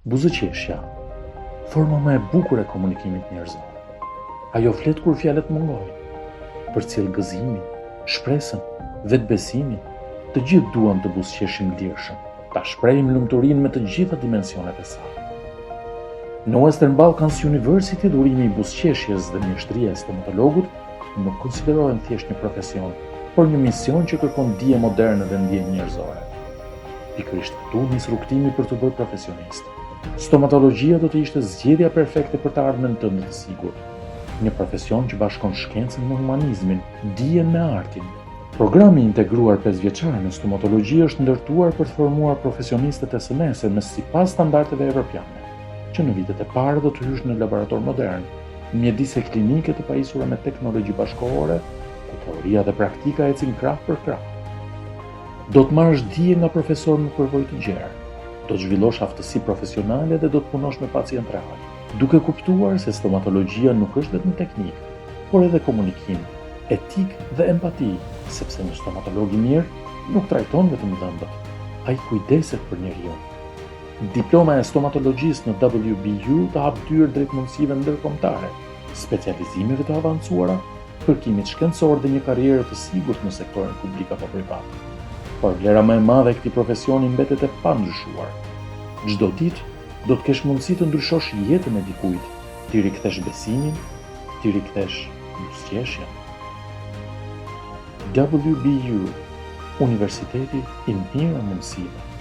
Buzëqeshja, forma më e bukur e komunikimit njerëzor. Ajo flet kur fjalët mungojnë, përcjell gëzimin, shpresën, vetbesimin. Të gjithë duam të buzëqeshim lirshëm, ta shprehim lumturinë me të gjitha dimensionet e saj. Në Western Balkans University, durimi i buzëqeshjes dhe mjeshtria e stomatologut nuk konsiderohen thjesht një profesion, por një mision që kërkon dije moderne dhe ndjenjë njerëzore. Pikërisht këtu nis rrugtimi për të bërë profesionist. Stomatologjia do të ishte zgjedhja perfekte për të ardhmen tënde të sigurt. Një profesion që bashkon shkencën me humanizmin, dijen me artin. Programi integruar 5 vjeçar në stomatologji është ndërtuar për të formuar profesionistët e së nesër me sipas standardeve evropiane, që në vitet e para do të hysh në laborator modern, mjedise klinike të pajisura me teknologji bashkëkohore, ku teoria dhe praktika ecin krah për krah. Do të marrësh dije nga profesor në përvojë të gjerë. Do të zhvillosh aftësi profesionale dhe do të punosh me pacient real, duke kuptuar se stomatologjia nuk është vetëm teknikë, por edhe komunikim, etik dhe empati, sepse një stomatolog i mirë nuk trajton vetëm dhëmbët, ai kujdeset për njeriu. Diploma e stomatologjisë në WBU të hap dyrë drejt mundësive ndërkombëtare, specializimeve të avancuara, kërkimit shkencor dhe një karrierë të sigurt në sektorin publik apo privat. Por vlera më e madhe e këtij profesioni mbetet e pandryshuar. Çdo ditë do të kesh mundësi të ndryshosh jetën e dikujt, ti rikthesh besimin, ti rikthesh buzëqeshjen. WBU, Universiteti i mirë mundësive.